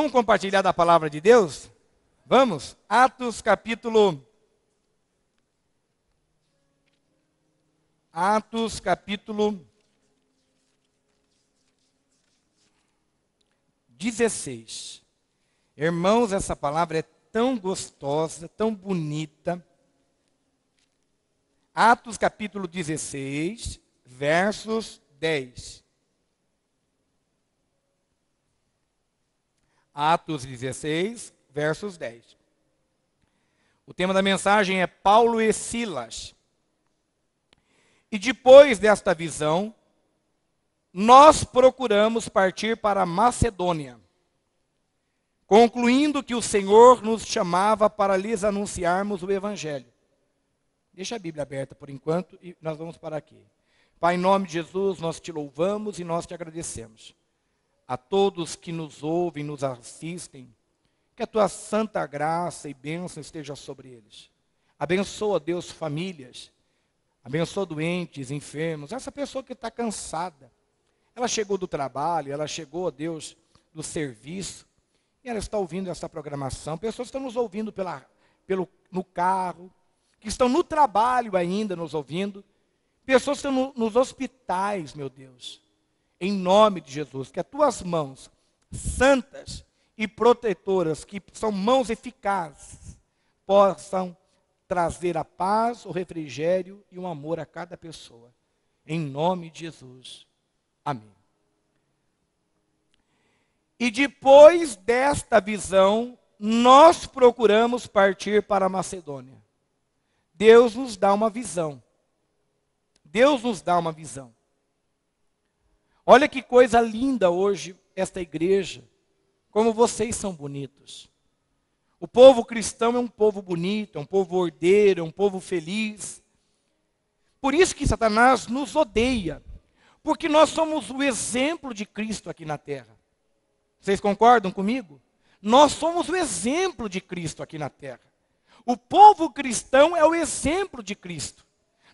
Vamos compartilhar da palavra de Deus? Vamos? Atos capítulo 16. Irmãos, essa palavra é tão gostosa, tão bonita. Atos capítulo 16, versos 10. Atos 16, versos 10. O tema da mensagem é Paulo e Silas. E depois desta visão, nós procuramos partir para a Macedônia, concluindo que o Senhor nos chamava para lhes anunciarmos o Evangelho. Deixa a Bíblia aberta por enquanto e nós vamos para aqui. Pai, em nome de Jesus, nós te louvamos e nós te agradecemos. A todos que nos ouvem, nos assistem, que a tua santa graça e bênção esteja sobre eles. Abençoa, Deus, famílias. Abençoa doentes, enfermos. Essa pessoa que está cansada. Ela chegou do trabalho, ela chegou, Deus, do serviço. E ela está ouvindo essa programação. Pessoas que estão nos ouvindo no carro. Que estão no trabalho ainda nos ouvindo. Pessoas que estão nos hospitais, meu Deus. Em nome de Jesus, que as tuas mãos santas e protetoras, que são mãos eficazes, possam trazer a paz, o refrigério e o amor a cada pessoa. Em nome de Jesus. Amém. E depois desta visão, nós procuramos partir para a Macedônia. Deus nos dá uma visão. Deus nos dá uma visão. Olha que coisa linda hoje esta igreja. Como vocês são bonitos. O povo cristão é um povo bonito, é um povo ordeiro, é um povo feliz. Por isso que Satanás nos odeia. Porque nós somos o exemplo de Cristo aqui na terra. Vocês concordam comigo? Nós somos o exemplo de Cristo aqui na terra. O povo cristão é o exemplo de Cristo.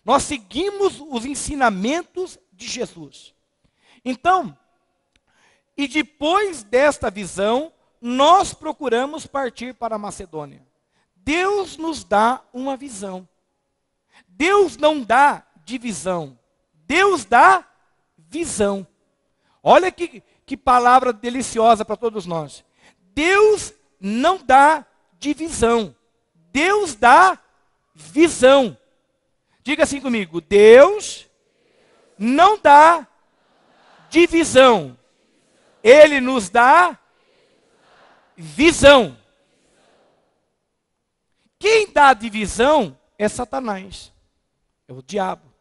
Nós seguimos os ensinamentos de Jesus. Então, e depois desta visão, nós procuramos partir para a Macedônia. Deus nos dá uma visão. Deus não dá divisão. Deus dá visão. Olha que palavra deliciosa para todos nós. Deus não dá divisão. Deus dá visão. Diga assim comigo. Deus não dá divisão. Ele nos dá visão. Quem dá divisão é Satanás. É o diabo.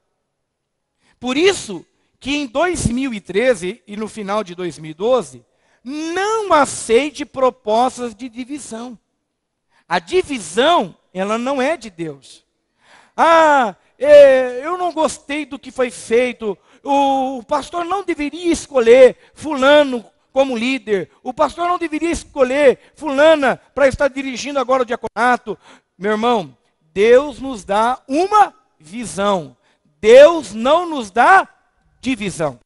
Por isso que em 2013 e no final de 2012, não aceite propostas de divisão. A divisão, ela não é de Deus. Eu não gostei do que foi feito. O pastor não deveria escolher fulano como líder. O pastor não deveria escolher fulana para estar dirigindo agora o diaconato. Meu irmão, Deus nos dá uma visão. Deus não nos dá divisão.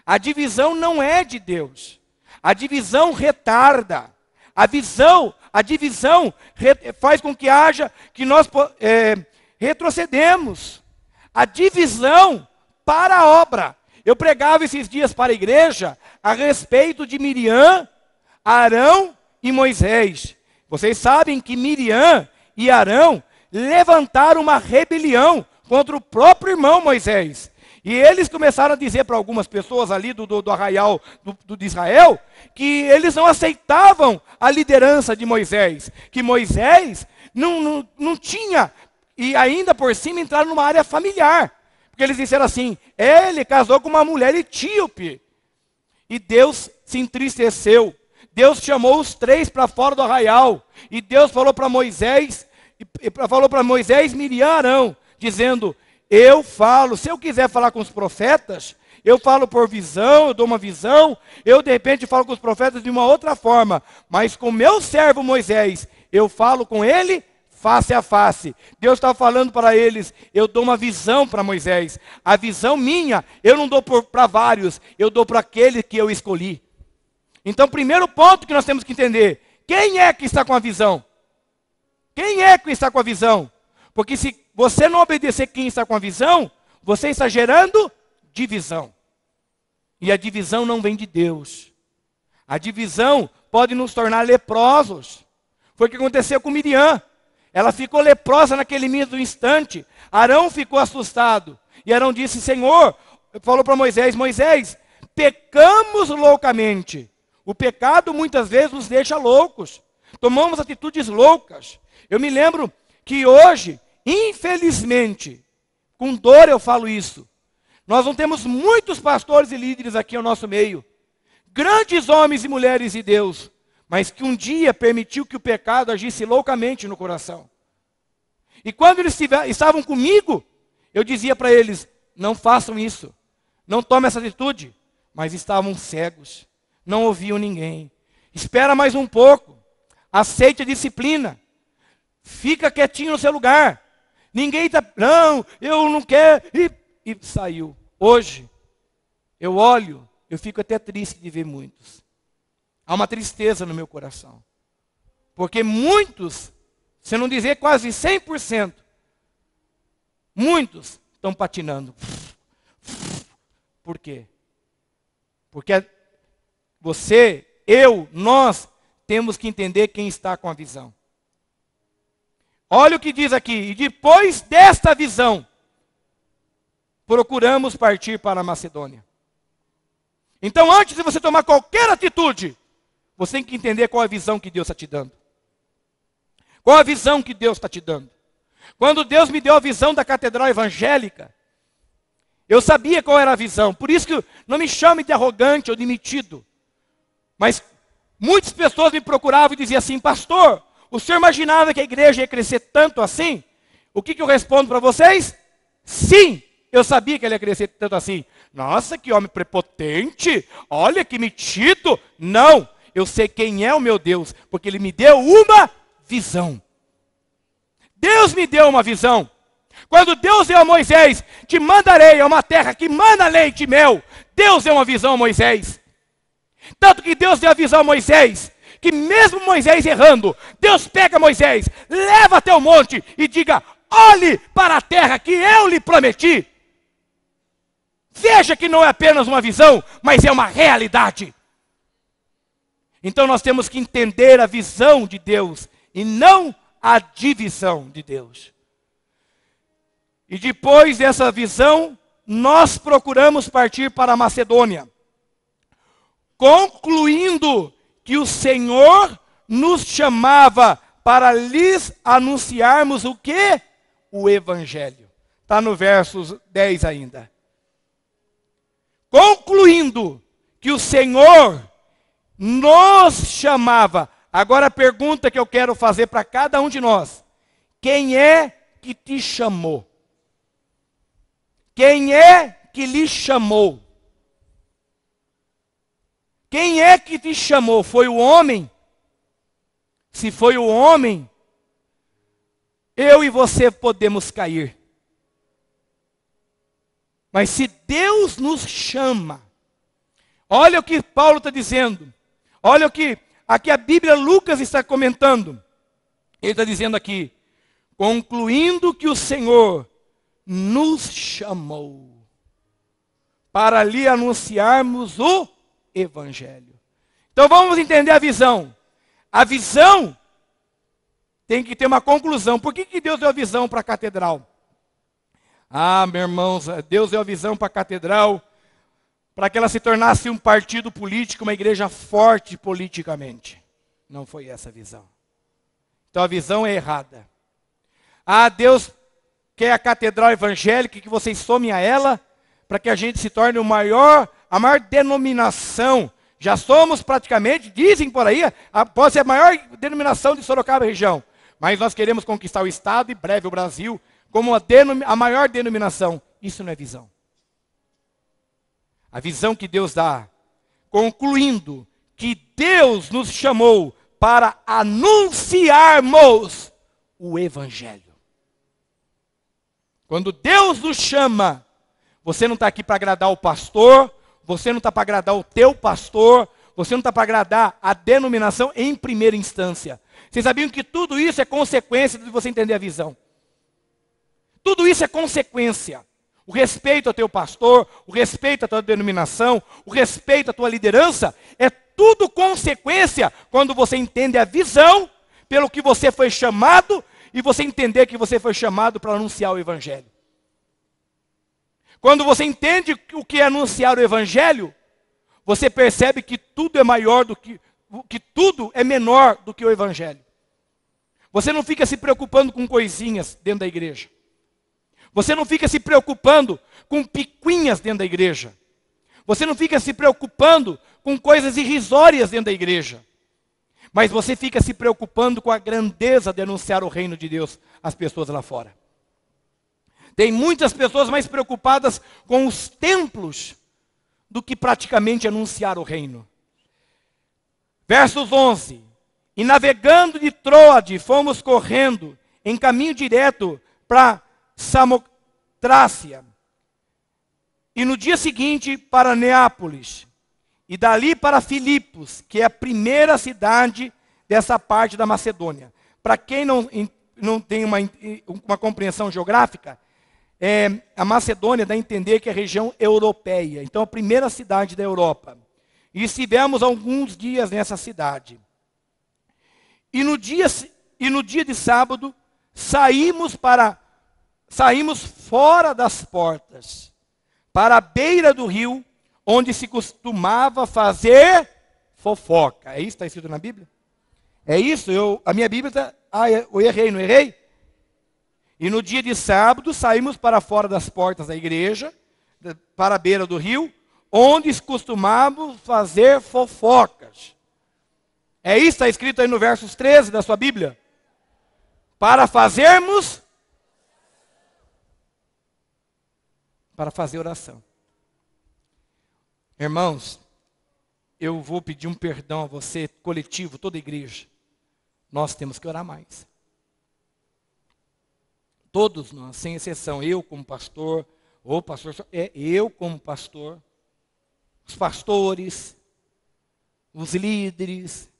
A divisão não é de Deus. A divisão retarda. A divisão faz com que nós retrocedemos. A divisão para a obra. Eu pregava esses dias para a igreja a respeito de Miriam, Arão e Moisés. Vocês sabem que Miriam e Arão levantaram uma rebelião contra o próprio irmão Moisés. E eles começaram a dizer para algumas pessoas ali do arraial de Israel que eles não aceitavam a liderança de Moisés. Que Moisés não tinha, e ainda por cima entraram numa área familiar. Porque eles disseram assim, ele casou com uma mulher etíope. E Deus se entristeceu. Deus chamou os três para fora do arraial. E Deus falou para Moisés, Miriam, Arão, dizendo, eu falo, se eu quiser falar com os profetas, eu falo por visão, eu dou uma visão, eu de repente falo com os profetas de uma outra forma. Mas com meu servo Moisés, eu falo com ele face a face. Deus está falando para eles, eu dou uma visão para Moisés. A visão minha, eu não dou para vários, eu dou para aquele que eu escolhi. Então, primeiro ponto que nós temos que entender, quem é que está com a visão? Quem é que está com a visão? Porque se você não obedecer quem está com a visão, você está gerando divisão. E a divisão não vem de Deus. A divisão pode nos tornar leprosos. Foi o que aconteceu com Miriam. Ela ficou leprosa naquele mesmo instante. Arão ficou assustado. E Arão disse, Senhor, falou para Moisés, Moisés, pecamos loucamente. O pecado muitas vezes nos deixa loucos. Tomamos atitudes loucas. Eu me lembro que hoje, infelizmente, com dor eu falo isso, nós não temos muitos pastores e líderes aqui no nosso meio. Grandes homens e mulheres de Deus, mas que um dia permitiu que o pecado agisse loucamente no coração. E quando eles estavam comigo, eu dizia para eles, não façam isso, não tomem essa atitude. Mas estavam cegos, não ouviam ninguém. Espera mais um pouco, aceite a disciplina, fica quietinho no seu lugar. Ninguém está, não, eu não quero, e saiu. Hoje, eu olho, eu fico até triste de ver muitos. Há uma tristeza no meu coração. Porque muitos, se não dizer quase 100%, muitos estão patinando. Por quê? Porque você, eu, nós, temos que entender quem está com a visão. Olha o que diz aqui. E depois desta visão, procuramos partir para a Macedônia. Então, antes de você tomar qualquer atitude, você tem que entender qual é a visão que Deus está te dando. Qual a visão que Deus está te dando? Quando Deus me deu a visão da catedral evangélica, eu sabia qual era a visão. Por isso que não me chame de arrogante ou de metido. Mas muitas pessoas me procuravam e diziam assim, pastor, o senhor imaginava que a igreja ia crescer tanto assim? O que eu respondo para vocês? Sim, eu sabia que ela ia crescer tanto assim. Nossa, que homem prepotente, olha que metido. Não, eu sei quem é o meu Deus, porque Ele me deu uma visão. Deus me deu uma visão. Quando Deus deu a Moisés, te mandarei a uma terra que mana leite e mel. Deus deu uma visão a Moisés. Tanto que Deus deu a visão a Moisés, que mesmo Moisés errando, Deus pega Moisés, leva até o monte e diga, olhe para a terra que eu lhe prometi. Veja que não é apenas uma visão, mas é uma realidade. Então nós temos que entender a visão de Deus e não a divisão de Deus. E depois dessa visão, nós procuramos partir para a Macedônia, concluindo que o Senhor nos chamava para lhes anunciarmos o quê? O Evangelho. Está no verso 10 ainda. Concluindo que o Senhor nos chamava. Agora a pergunta que eu quero fazer para cada um de nós. Quem é que te chamou? Quem é que lhe chamou? Quem é que te chamou? Foi o homem? Se foi o homem, eu e você podemos cair. Mas se Deus nos chama, olha o que Paulo está dizendo. Olha o que aqui a Bíblia, Lucas está comentando. Ele está dizendo aqui, concluindo que o Senhor nos chamou para lhe anunciarmos o Evangelho. Então vamos entender a visão. A visão tem que ter uma conclusão. Por que Deus deu a visão para a catedral? Ah, meus irmãos, Deus deu a visão para a catedral para que ela se tornasse um partido político, uma igreja forte politicamente. Não foi essa a visão. Então a visão é errada. Ah, Deus quer a catedral evangélica, que vocês somem a ela, para que a gente se torne a maior denominação. Já somos praticamente, dizem por aí, pode ser a maior denominação de Sorocaba região. Mas nós queremos conquistar o Estado e breve o Brasil como a maior denominação. Isso não é visão. A visão que Deus dá, concluindo que Deus nos chamou para anunciarmos o Evangelho. Quando Deus nos chama, você não está aqui para agradar o pastor, você não está para agradar o teu pastor, você não está para agradar a denominação em primeira instância. Vocês sabiam que tudo isso é consequência de você entender a visão? Tudo isso é consequência. O respeito ao teu pastor, o respeito à tua denominação, o respeito à tua liderança, é tudo consequência quando você entende a visão pelo que você foi chamado e você entender que você foi chamado para anunciar o Evangelho. Quando você entende o que é anunciar o Evangelho, você percebe que tudo é maior do que tudo é menor do que o Evangelho. Você não fica se preocupando com coisinhas dentro da igreja. Você não fica se preocupando com picuinhas dentro da igreja. Você não fica se preocupando com coisas irrisórias dentro da igreja. Mas você fica se preocupando com a grandeza de anunciar o reino de Deus às pessoas lá fora. Tem muitas pessoas mais preocupadas com os templos do que praticamente anunciar o reino. Versos 11. E navegando de Troade, fomos correndo em caminho direto para Samotrácia. E no dia seguinte para Neápolis. E dali para Filipos, que é a primeira cidade dessa parte da Macedônia. Para quem não tem uma compreensão geográfica, a Macedônia dá a entender que é a região europeia. Então, a primeira cidade da Europa. E estivemos alguns dias nessa cidade. E no dia de sábado, saímos fora das portas, para a beira do rio, onde se costumava fazer fofoca. É isso que está escrito na Bíblia? É isso? A minha Bíblia está... eu errei, não errei? E no dia de sábado, saímos para fora das portas da igreja, para a beira do rio, onde costumávamos fazer fofocas. É isso que está escrito aí no versos 13 da sua Bíblia? Para fazer oração. Irmãos, eu vou pedir um perdão a você, coletivo, toda a igreja. Nós temos que orar mais. Todos nós, sem exceção, eu como pastor, eu como pastor, os pastores, os líderes,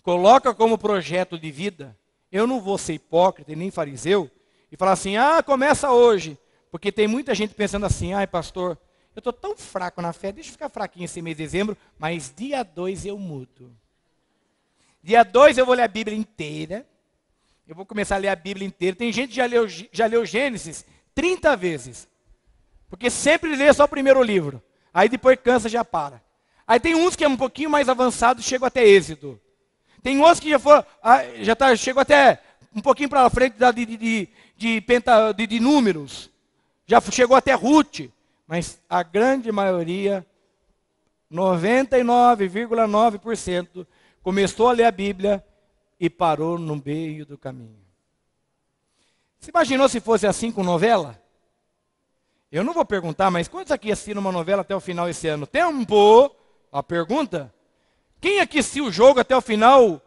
coloca como projeto de vida. Eu não vou ser hipócrita e nem fariseu e falar assim, começa hoje, porque tem muita gente pensando assim, pastor, eu estou tão fraco na fé, deixa eu ficar fraquinho esse mês de dezembro, mas dia 2 eu mudo. Dia 2 eu vou ler a Bíblia inteira. Eu vou começar a ler a Bíblia inteira. Tem gente que já leu Gênesis 30 vezes. Porque sempre lê só o primeiro livro. Aí depois cansa, já para. Aí tem uns que é um pouquinho mais avançado, chegam até Êxodo. Tem outros que chegou até um pouquinho para frente de Números. Já chegou até Ruth. Mas a grande maioria, 99,9%, começou a ler a Bíblia e parou no meio do caminho. Você imaginou se fosse assim com novela? Eu não vou perguntar, mas quantos aqui assistiram uma novela até o final esse ano? Tempo! A pergunta? Quem aqui assistiu o jogo até o final,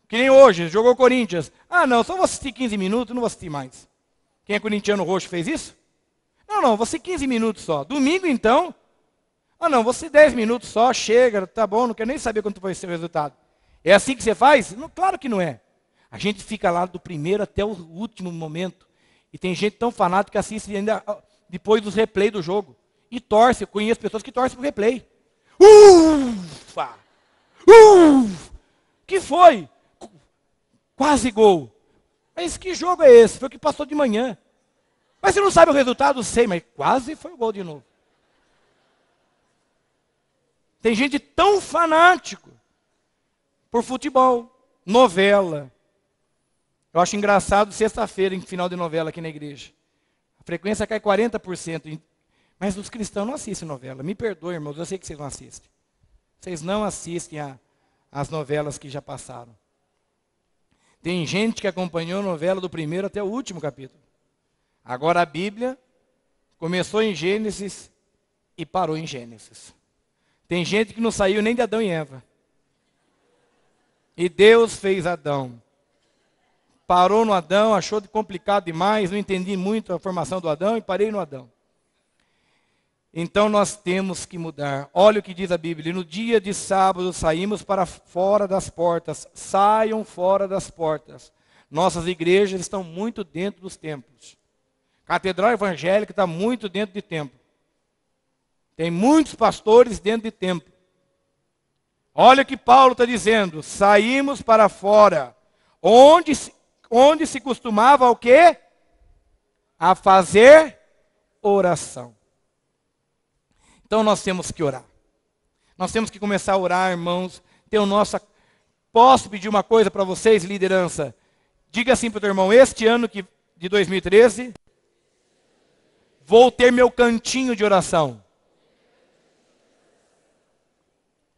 que nem hoje, jogou Corinthians? Não, só vou assistir 15 minutos, não vou assistir mais. Quem é corintiano roxo fez isso? Não, vou assistir 15 minutos só. Domingo, então? Não, vou assistir 10 minutos só, chega, tá bom, não quero nem saber quanto vai ser o resultado. É assim que você faz? Não, claro que não é. A gente fica lá do primeiro até o último momento. E tem gente tão fanática que assiste ainda depois dos replays do jogo. E torce, eu conheço pessoas que torcem pro replay. Ufa! Que foi? Quase gol. Mas que jogo é esse? Foi o que passou de manhã. Mas você não sabe o resultado? Sei, mas quase foi o gol de novo. Tem gente tão fanático por futebol, novela. Eu acho engraçado sexta-feira, em final de novela aqui na igreja. A frequência cai 40%. Mas os cristãos não assistem novela. Me perdoem, irmãos, eu sei que vocês não assistem. Vocês não assistem as novelas que já passaram. Tem gente que acompanhou a novela do primeiro até o último capítulo. Agora a Bíblia começou em Gênesis e parou em Gênesis. Tem gente que não saiu nem de Adão e Eva. E Deus fez Adão. Parou no Adão, achou complicado demais, não entendi muito a formação do Adão e parei no Adão. Então nós temos que mudar. Olha o que diz a Bíblia. No dia de sábado saímos para fora das portas. Saiam fora das portas. Nossas igrejas estão muito dentro dos templos. Catedral evangélica está muito dentro de templo. Tem muitos pastores dentro de templo. Olha o que Paulo está dizendo. Saímos para fora. Onde se costumava o quê? A fazer oração. Então nós temos que orar. Nós temos que começar a orar, irmãos. Posso pedir uma coisa para vocês, liderança? Diga assim para o teu irmão, este ano de 2013, vou ter meu cantinho de oração.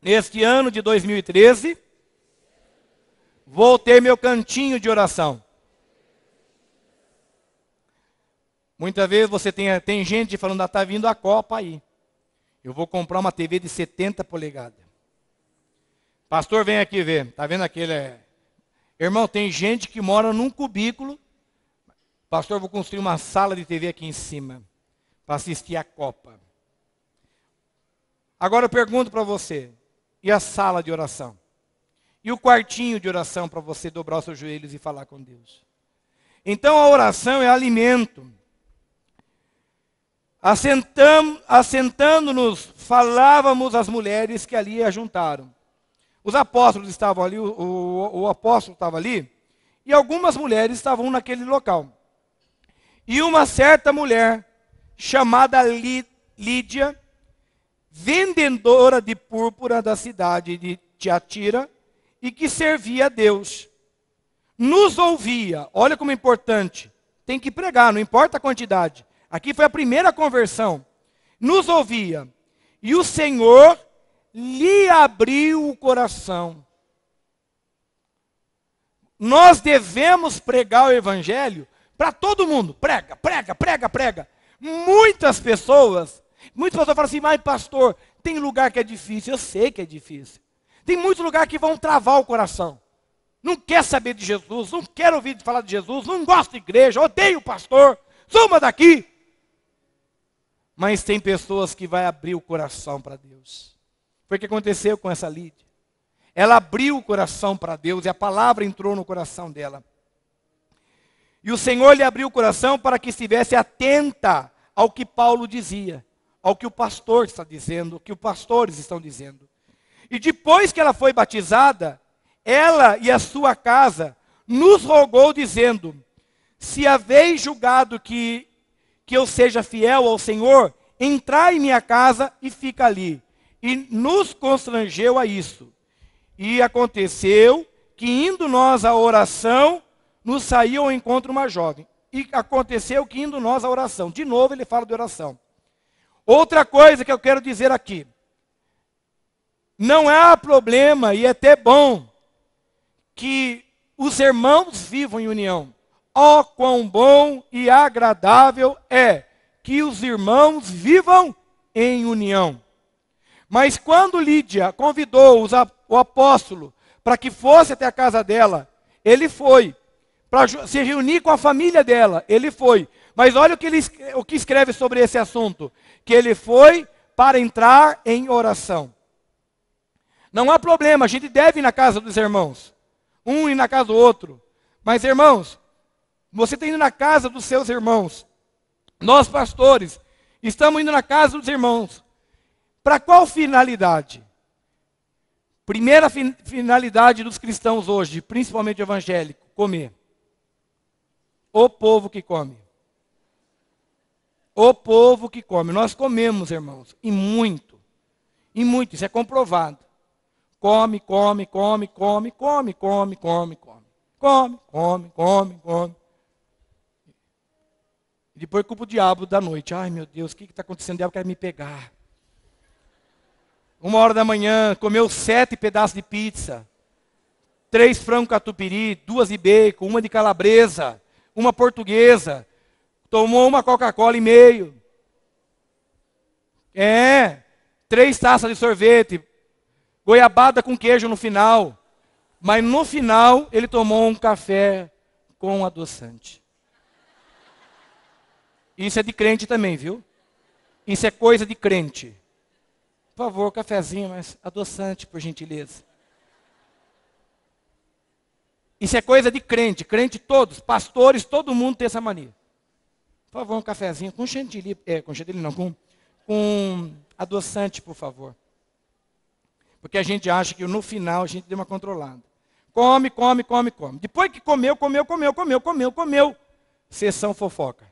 Neste ano de 2013, vou ter meu cantinho de oração. Muitas vezes você tem gente falando, está vindo a Copa aí. Eu vou comprar uma TV de 70 polegadas. Pastor, vem aqui ver. Está vendo aquele... Irmão, tem gente que mora num cubículo. Pastor, vou construir uma sala de TV aqui em cima. Para assistir a Copa. Agora eu pergunto para você. E a sala de oração? E o quartinho de oração para você dobrar os seus joelhos e falar com Deus? Então a oração é alimento. Assentando-nos, falávamos às mulheres que ali ajuntaram. Os apóstolos estavam ali, o apóstolo estava ali, e algumas mulheres estavam naquele local. E uma certa mulher, chamada Lídia, vendedora de púrpura da cidade de Tiatira, e que servia a Deus, nos ouvia. Olha como é importante, tem que pregar, não importa a quantidade. Aqui foi a primeira conversão. Nos ouvia. E o Senhor lhe abriu o coração. Nós devemos pregar o Evangelho para todo mundo. Prega, prega, prega, prega. Muitas pessoas falam assim, mas pastor, tem lugar que é difícil. Eu sei que é difícil. Tem muitos lugares que vão travar o coração. Não quer saber de Jesus, não quer ouvir falar de Jesus, não gosta de igreja, odeia o pastor. Suma daqui. Mas tem pessoas que vão abrir o coração para Deus. Foi o que aconteceu com essa Lídia. Ela abriu o coração para Deus e a palavra entrou no coração dela. E o Senhor lhe abriu o coração para que estivesse atenta ao que Paulo dizia, ao que o pastor está dizendo, ao que os pastores estão dizendo. E depois que ela foi batizada, ela e a sua casa nos rogou dizendo, se haveis julgado que eu seja fiel ao Senhor, entrai em minha casa e fica ali. E nos constrangeu a isso. E aconteceu que indo nós à oração, nos saiu ao encontro uma jovem. E aconteceu que indo nós à oração. De novo ele fala de oração. Outra coisa que eu quero dizer aqui. Não há problema e é até bom que os irmãos vivam em união. Ó, quão bom e agradável é que os irmãos vivam em união. Mas quando Lídia convidou o apóstolo para que fosse até a casa dela, ele foi. Para se reunir com a família dela, ele foi. Mas olha o que escreve sobre esse assunto. Que ele foi para entrar em oração. Não há problema, a gente deve ir na casa dos irmãos. Um ir na casa do outro. Mas irmãos, você está indo na casa dos seus irmãos. Nós, pastores, estamos indo na casa dos irmãos. Para qual finalidade? Primeira finalidade dos cristãos hoje, principalmente evangélico, comer. O povo que come. O povo que come. Nós comemos, irmãos, e muito. E muito, isso é comprovado. Come, come, come, come, come, come, come, come. Come, come, come, come. E depois culpa o diabo da noite. Ai, meu Deus, o que está acontecendo? O diabo quer me pegar. 1h da manhã, comeu 7 pedaços de pizza. 3 frangos catupiry, 2 de bacon, 1 de calabresa, 1 portuguesa. Tomou uma Coca-Cola e meio. 3 taças de sorvete. Goiabada com queijo no final. Mas no final, ele tomou um café com adoçante. Isso é de crente também, viu? Isso é coisa de crente. Por favor, cafezinho, mas adoçante, por gentileza. Isso é coisa de crente. Crente todos, pastores, todo mundo tem essa mania. Por favor, um cafezinho com chantilly. Com chantilly não, com adoçante, por favor. Porque a gente acha que no final a gente deu uma controlada. Come, come, come, come. Depois que comeu. Sessão fofoca.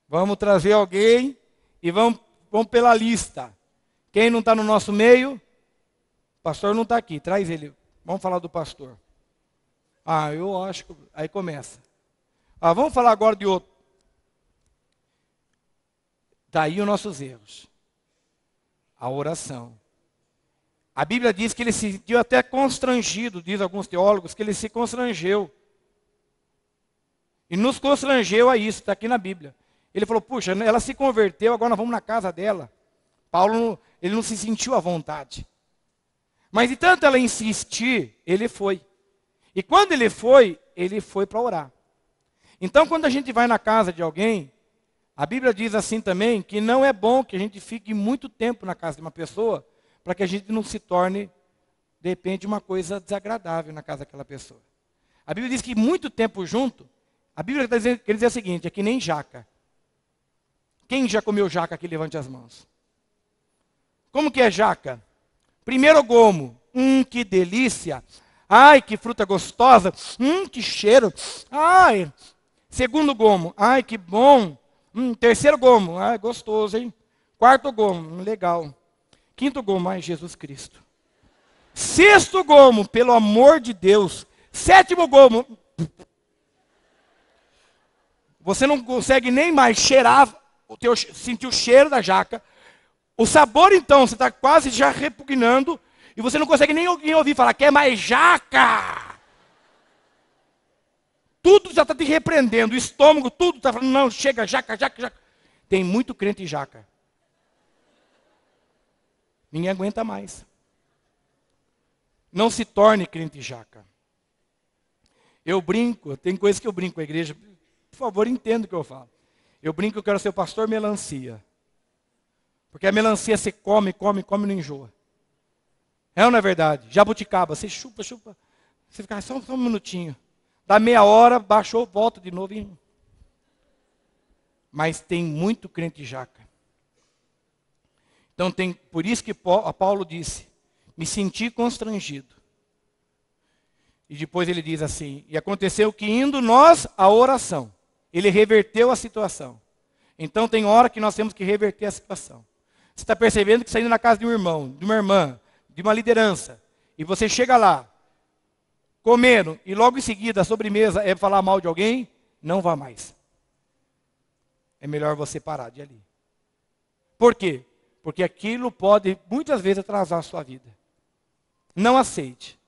Vamos trazer alguém e vamos pela lista. Quem não está no nosso meio? O pastor não está aqui, traz ele. Vamos falar do pastor. Eu acho que... Aí começa. Vamos falar agora de outro. Daí os nossos erros. A oração. A Bíblia diz que ele se sentiu até constrangido, diz alguns teólogos, que ele se constrangeu. E nos constrangeu a isso, está aqui na Bíblia. Ele falou, puxa, ela se converteu, agora nós vamos na casa dela. Paulo, ele não se sentiu à vontade. Mas de tanto ela insistir, ele foi. E quando ele foi para orar. Então, quando a gente vai na casa de alguém, a Bíblia diz assim também, que não é bom que a gente fique muito tempo na casa de uma pessoa, para que a gente não se torne, de repente, uma coisa desagradável na casa daquela pessoa. A Bíblia diz que muito tempo junto, a Bíblia quer dizer o seguinte, é que nem jaca. Quem já comeu jaca aqui, levante as mãos. Como que é jaca? Primeiro gomo, que delícia. Ai, que fruta gostosa. Que cheiro. Ai. Segundo gomo, ai, que bom. Terceiro gomo, ai, gostoso, hein? Quarto gomo, legal. Quinto gomo, ai, Jesus Cristo. Sexto gomo, pelo amor de Deus. Sétimo gomo. Você não consegue nem mais cheirar, sentir o cheiro da jaca. O sabor, então, você está quase já repugnando. E você não consegue nem ouvir falar, quer mais jaca? Tudo já está te repreendendo. O estômago, tudo está falando, não, chega, jaca, jaca, jaca. Tem muito crente em jaca. Ninguém aguenta mais. Não se torne crente jaca. Eu brinco, tem coisas que eu brinco com a igreja. Por favor, entenda o que eu falo. Eu brinco que eu quero ser o pastor melancia. Porque a melancia você come, não enjoa. É ou não é verdade? Jabuticaba, você chupa. Você fica só um minutinho. Dá meia hora, baixou, volta de novo. Mas tem muito crente jaca. Então, por isso que Paulo disse, me senti constrangido. E depois ele diz assim, e aconteceu que indo nós à oração, ele reverteu a situação. Então tem hora que nós temos que reverter a situação. Você está percebendo que saindo na casa de um irmão, de uma irmã, de uma liderança, e você chega lá, comendo, e logo em seguida a sobremesa é falar mal de alguém, não vá mais. É melhor você parar de ali. Por quê? Porque aquilo pode, muitas vezes, atrasar a sua vida. Não aceite.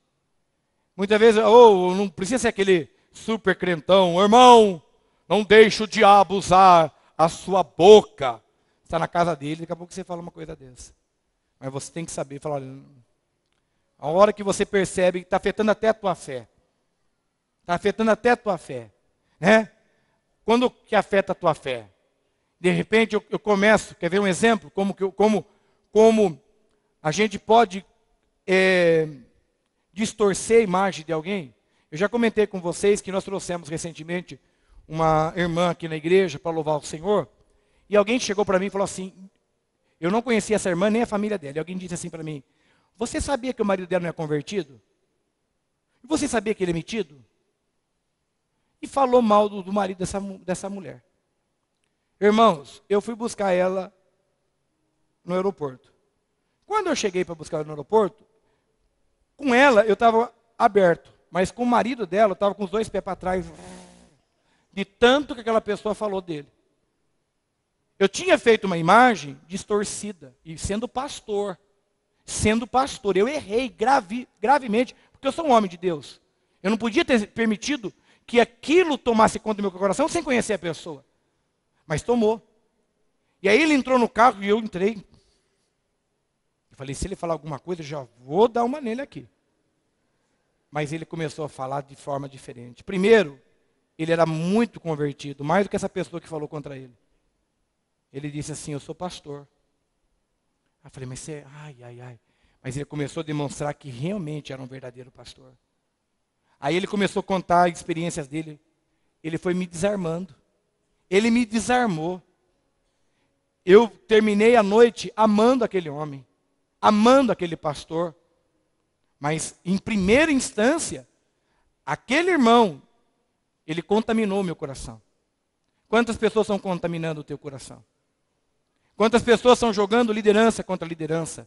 Muitas vezes, não precisa ser aquele super crentão. Irmão, não deixe o diabo usar a sua boca. Você está na casa dele, daqui a pouco você fala uma coisa dessa. Mas você tem que saber, falar, olha, a hora que você percebe que está afetando até a tua fé. Está afetando até a tua fé. Né? Quando que afeta a tua fé? De repente eu começo, quer ver um exemplo? Como a gente pode distorcer a imagem de alguém? Eu já comentei com vocês que nós trouxemos recentemente uma irmã aqui na igreja para louvar o Senhor. E alguém chegou para mim e falou assim, eu não conhecia essa irmã nem a família dela. E alguém disse assim para mim, você sabia que o marido dela não é convertido? E você sabia que ele é metido? E falou mal do marido dessa mulher. Irmãos, eu fui buscar ela no aeroporto. Quando eu cheguei para buscar ela no aeroporto, com ela eu estava aberto, mas com o marido dela eu estava com os dois pés para trás, de tanto que aquela pessoa falou dele. Eu tinha feito uma imagem distorcida, e sendo pastor, eu errei gravemente, porque eu sou um homem de Deus. Eu não podia ter permitido que aquilo tomasse conta do meu coração sem conhecer a pessoa. Mas tomou. E aí ele entrou no carro e eu entrei. Eu falei, se ele falar alguma coisa, eu já vou dar uma nele aqui. Mas ele começou a falar de forma diferente. Primeiro, ele era muito convertido, mais do que essa pessoa que falou contra ele. Ele disse assim, eu sou pastor. Eu falei, mas você, ai. Mas ele começou a demonstrar que realmente era um verdadeiro pastor. Aí ele começou a contar as experiências dele. Ele foi me desarmando. Ele me desarmou. Eu terminei a noite amando aquele homem, amando aquele pastor. Mas, em primeira instância, aquele irmão, ele contaminou meu coração. Quantas pessoas estão contaminando o teu coração? Quantas pessoas estão jogando liderança contra liderança?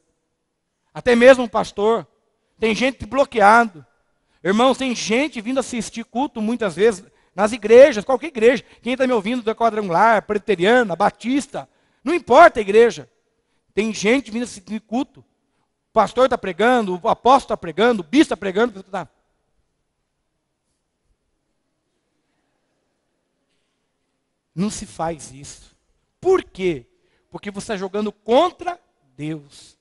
Até mesmo um pastor. Tem gente bloqueado. Irmãos, tem gente vindo assistir culto muitas vezes nas igrejas, qualquer igreja. Quem está me ouvindo da Quadrangular, Presbiteriana, Batista, não importa a igreja. Tem gente vindo assistir culto. O pastor está pregando, o apóstolo está pregando, o bispo está pregando. Tá. Não se faz isso. Por quê? Porque você está jogando contra Deus,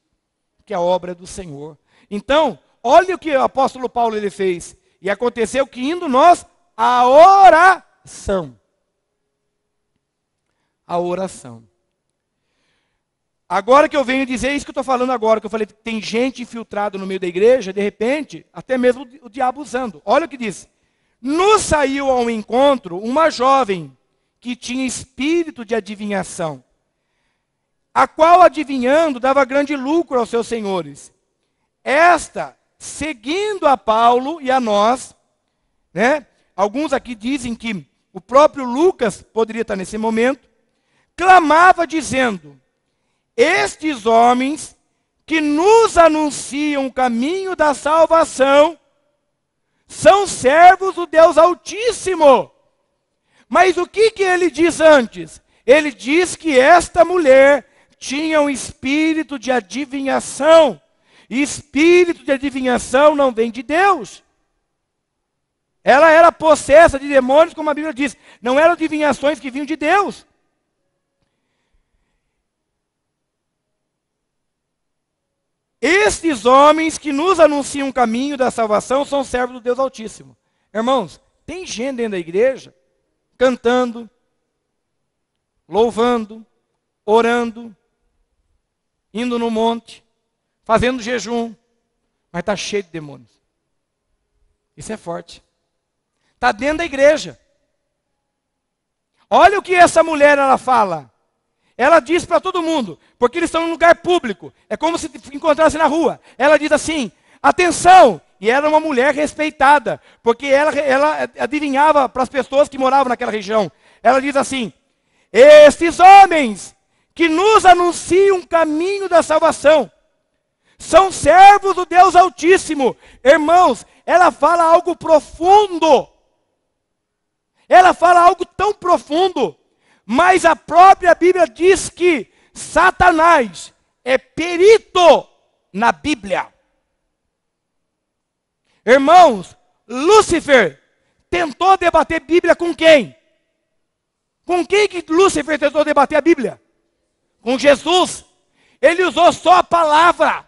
que a obra é do Senhor. Então, olha o que o apóstolo Paulo ele fez. E aconteceu que indo nós à oração. A oração. Agora que eu venho dizer isso que eu estou falando agora, que eu falei que tem gente infiltrada no meio da igreja, de repente, até mesmo o diabo usando. Olha o que diz. Nos saiu ao encontro uma jovem que tinha espírito de adivinhação, a qual adivinhando dava grande lucro aos seus senhores. Esta, seguindo a Paulo e a nós, né? Alguns aqui dizem que o próprio Lucas poderia estar nesse momento, clamava dizendo, estes homens que nos anunciam o caminho da salvação, são servos do Deus Altíssimo. Mas o que ele diz antes? Ele diz que esta mulher tinha um espírito de adivinhação. E espírito de adivinhação não vem de Deus. Ela era possessa de demônios, como a Bíblia diz. Não eram adivinhações que vinham de Deus. Estes homens que nos anunciam o caminho da salvação são servos do Deus Altíssimo. Irmãos, tem gente dentro da igreja cantando, louvando, orando, indo no monte, fazendo jejum, mas está cheio de demônios. Isso é forte. Está dentro da igreja. Olha o que essa mulher ela fala. Ela diz para todo mundo, porque eles estão em um lugar público. É como se encontrasse na rua. Ela diz assim, atenção! E era uma mulher respeitada, porque ela adivinhava para as pessoas que moravam naquela região. Ela diz assim, estes homens que nos anunciam o caminho da salvação, são servos do Deus Altíssimo. Irmãos, ela fala algo profundo. Ela fala algo tão profundo. Mas a própria Bíblia diz que Satanás é perito na Bíblia. Irmãos, Lúcifer tentou debater Bíblia com quem? Com quem que Lúcifer tentou debater a Bíblia? Com Jesus. Ele usou só a palavra.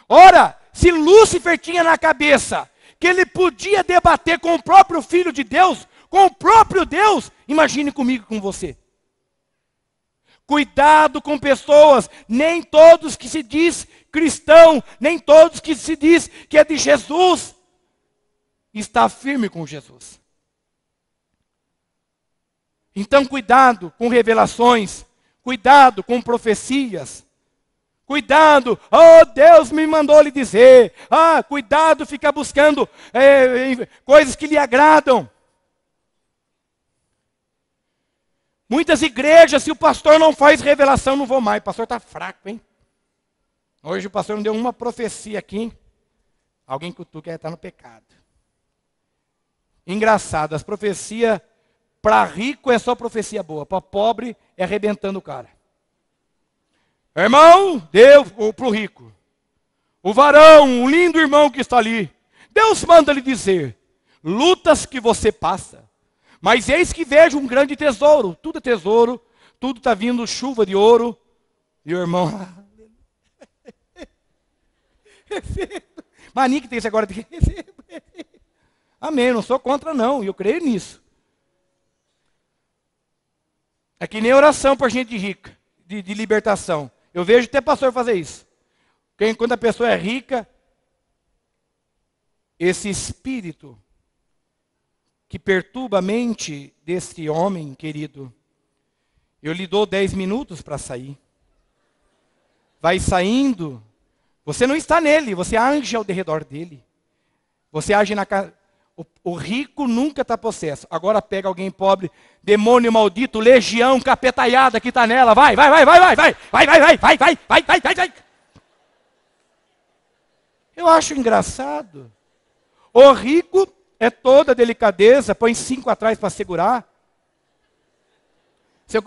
Ora, se Lúcifer tinha na cabeça que ele podia debater com o próprio Filho de Deus, com o próprio Deus, imagine comigo e com você. Cuidado com pessoas, nem todos que se diz cristão, nem todos que se diz que é de Jesus, está firme com Jesus. Então cuidado com revelações, cuidado com profecias, cuidado, oh Deus me mandou lhe dizer, cuidado ficar buscando coisas que lhe agradam. Muitas igrejas, se o pastor não faz revelação, não vou mais. O pastor está fraco, hein? Hoje o pastor não deu uma profecia aqui. Alguém que tu quer estar no pecado. Engraçado, as profecias, para rico é só profecia boa. Para pobre é arrebentando o cara. Irmão, deu para o rico. O varão, o lindo irmão que está ali. Deus manda lhe dizer, lutas que você passa. Mas eis que vejo um grande tesouro. Tudo é tesouro. Tudo está vindo chuva de ouro. E o irmão... Mania que tem isso agora. Amém, não sou contra não. E eu creio nisso. É que nem oração para gente rica, de libertação. Eu vejo até pastor fazer isso. Quando a pessoa é rica, esse espírito que perturba a mente desse homem, querido, eu lhe dou 10 minutos para sair. Vai saindo, você não está nele, você age ao redor dele. Você age na casa. O rico nunca está possesso. Agora pega alguém pobre, demônio maldito, legião, capetaiada que está nela. Vai. Eu acho engraçado. O rico é toda delicadeza, põe 5 atrás para segurar.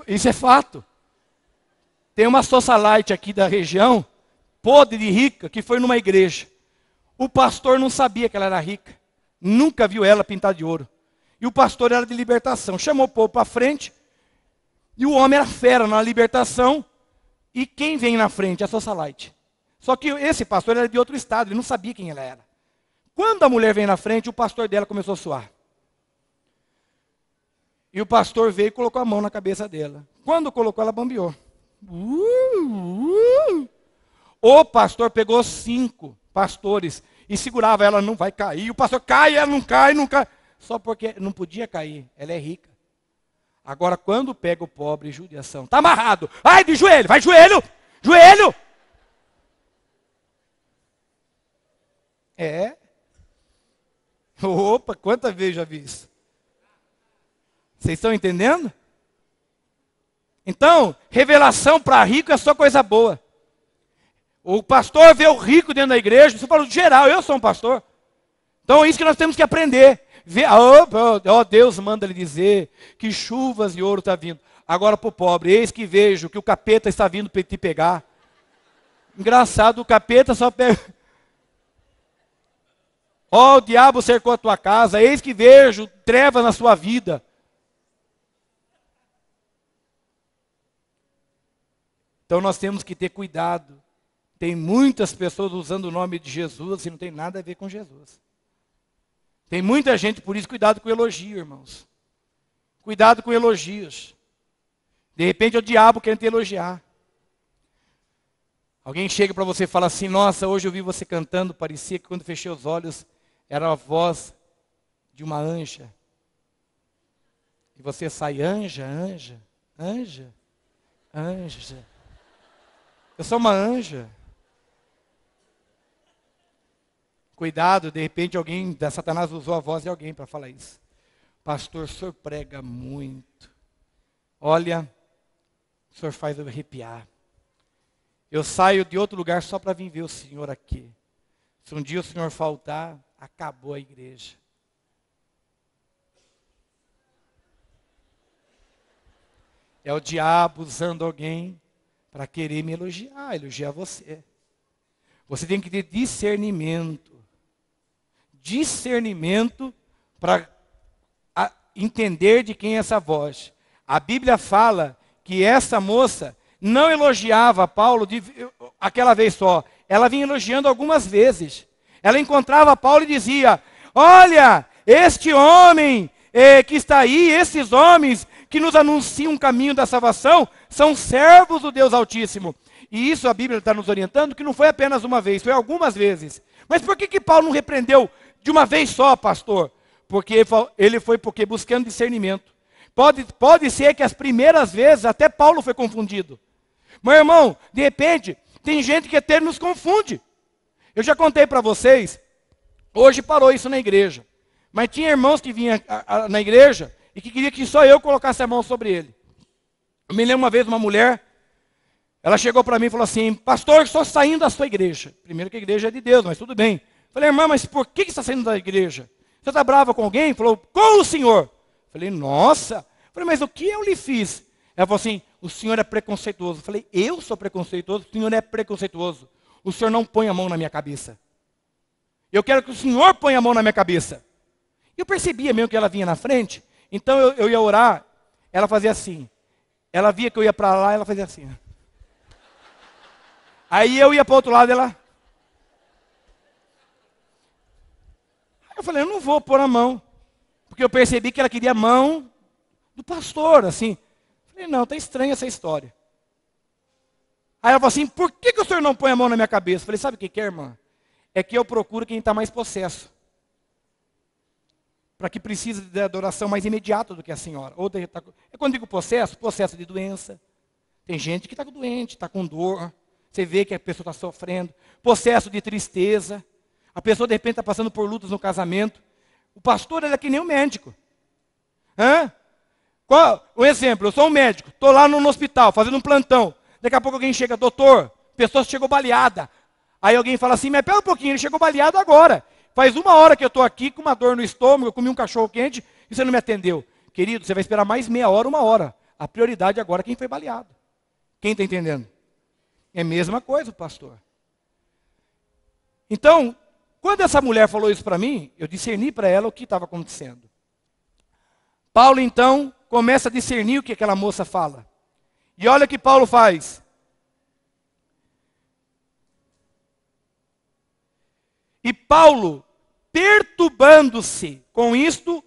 Isso é fato. Tem uma socialite aqui da região, podre de rica, que foi numa igreja. O pastor não sabia que ela era rica. Nunca viu ela pintada de ouro. E o pastor era de libertação. Chamou o povo para frente. E o homem era fera na libertação. E quem vem na frente? A socialite. Só que esse pastor era de outro estado. Ele não sabia quem ela era. Quando a mulher vem na frente, o pastor dela começou a suar. E o pastor veio e colocou a mão na cabeça dela. Quando colocou, ela bambeou. O pastor pegou 5 pastores e segurava ela, não vai cair. O pastor cai, ela não cai. Só porque não podia cair, ela é rica. Agora, quando pega o pobre, judiação, está amarrado. Ai, de joelho, vai joelho, joelho. É. Opa, quantas vezes já vi isso? Vocês estão entendendo? Então, revelação para rico é só coisa boa. O pastor vê o rico dentro da igreja, você fala, geral, eu sou um pastor. Então é isso que nós temos que aprender. Deus manda lhe dizer que chuvas de ouro está vindo. Agora para o pobre, eis que vejo que o capeta está vindo para te pegar. Engraçado, o capeta só pega. O diabo cercou a tua casa, eis que vejo trevas na sua vida. Então nós temos que ter cuidado. Tem muitas pessoas usando o nome de Jesus e não tem nada a ver com Jesus. Tem muita gente, por isso, cuidado com o elogio, irmãos. Cuidado com elogios. De repente é o diabo querendo te elogiar. Alguém chega para você e fala assim, nossa, hoje eu vi você cantando, parecia que quando fechei os olhos era a voz de uma anja. E você sai, anja. Eu sou uma anja. Cuidado, de repente Satanás usou a voz de alguém para falar isso. Pastor, o senhor prega muito. Olha, o senhor faz eu arrepiar. Eu saio de outro lugar só para vir ver o senhor aqui. Se um dia o senhor faltar, acabou a igreja. É o diabo usando alguém para querer me elogiar você. Você tem que ter discernimento. Discernimento para entender de quem é essa voz. A Bíblia fala que essa moça não elogiava Paulo aquela vez só. Ela vinha elogiando algumas vezes. Ela encontrava Paulo e dizia, olha, este homem que está aí, esses homens que nos anunciam um caminho da salvação, são servos do Deus Altíssimo. E isso a Bíblia está nos orientando, que não foi apenas uma vez, foi algumas vezes. Mas por que Paulo não repreendeu de uma vez só, pastor? Porque ele foi buscando discernimento. Pode ser que as primeiras vezes até Paulo foi confundido. Meu irmão, de repente, tem gente que até nos confunde. Eu já contei para vocês, hoje parou isso na igreja. Mas tinha irmãos que vinham na igreja e que queria que só eu colocasse a mão sobre ele. Eu me lembro uma vez uma mulher, ela chegou para mim e falou assim, pastor, estou saindo da sua igreja. Primeiro que a igreja é de Deus, mas tudo bem. Falei, irmã, mas por que você está saindo da igreja? Você está brava com alguém? Falou, com o senhor. Falei, nossa. Falei, mas o que eu lhe fiz? Ela falou assim, o senhor é preconceituoso. Falei, eu sou preconceituoso? O senhor é preconceituoso. O senhor não põe a mão na minha cabeça. Eu quero que o senhor ponha a mão na minha cabeça. Eu percebia mesmo que ela vinha na frente, então eu ia orar, ela fazia assim. Ela via que eu ia para lá, ela fazia assim. Aí eu ia para o outro lado, ela... Aí eu falei, eu não vou pôr a mão. Porque eu percebi que ela queria a mão do pastor, assim. Falei, não, está estranha essa história. Aí ela falou assim, por que o senhor não põe a mão na minha cabeça? Falei, sabe o que é, irmã? É que eu procuro quem está mais possesso. Para que precise de adoração mais imediata do que a senhora. Quando digo possesso, possesso de doença. Tem gente que está doente, está com dor. Você vê que a pessoa está sofrendo. Possesso de tristeza. A pessoa, de repente, está passando por lutas no casamento. O pastor, ele é que nem um médico. Um exemplo, eu sou um médico. Estou lá no hospital, fazendo um plantão. Daqui a pouco alguém chega, doutor, a pessoa chegou baleada. Aí alguém fala assim, mas pera um pouquinho, ele chegou baleado agora. Faz 1 hora que eu estou aqui com uma dor no estômago, eu comi um cachorro quente e você não me atendeu. Querido, você vai esperar mais meia hora, 1 hora. A prioridade agora é quem foi baleado. Quem está entendendo? É a mesma coisa, pastor. Então, quando essa mulher falou isso para mim, eu discerni para ela o que estava acontecendo. Paulo, então, começa a discernir o que aquela moça fala. E olha o que Paulo faz. E Paulo, perturbando-se com isto,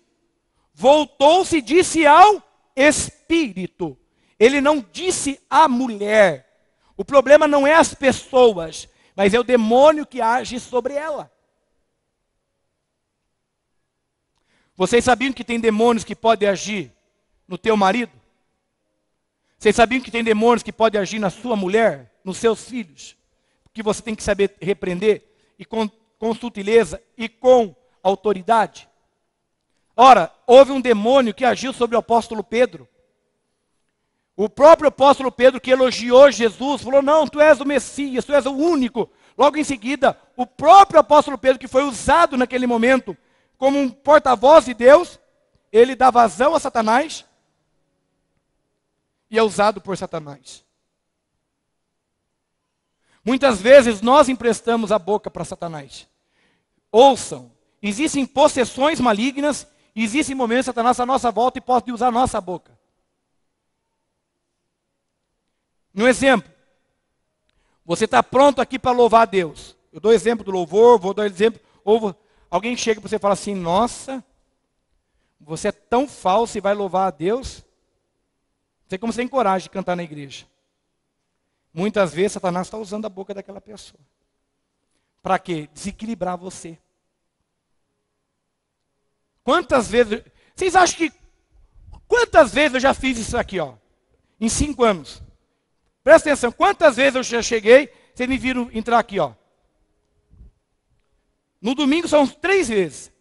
voltou-se e disse ao Espírito. Ele não disse à mulher. O problema não é as pessoas, mas é o demônio que age sobre ela. Vocês sabiam que tem demônios que podem agir no teu marido? Vocês sabiam que tem demônios que podem agir na sua mulher, nos seus filhos? Que você tem que saber repreender e com sutileza e com autoridade. Ora, houve um demônio que agiu sobre o apóstolo Pedro. O próprio apóstolo Pedro, que elogiou Jesus, falou, não, tu és o Messias, tu és o único. Logo em seguida, o próprio apóstolo Pedro, que foi usado naquele momento como um porta-voz de Deus, ele dá vazão a Satanás e é usado por Satanás. Muitas vezes nós emprestamos a boca para Satanás. Ouçam, existem possessões malignas, existem momentos que Satanás está à nossa volta e pode usar a nossa boca. Um exemplo, você está pronto aqui para louvar a Deus. Eu dou exemplo do louvor, vou dar exemplo, ou alguém chega para você e fala assim, nossa, você é tão falso e vai louvar a Deus? Não sei como você tem coragem de cantar na igreja. Muitas vezes Satanás está usando a boca daquela pessoa. Para quê? Desequilibrar você. Quantas vezes... Vocês acham que... Quantas vezes eu já fiz isso aqui, ó? Em 5 anos. Presta atenção. Quantas vezes eu já cheguei, vocês me viram entrar aqui, ó. No domingo são 3 vezes.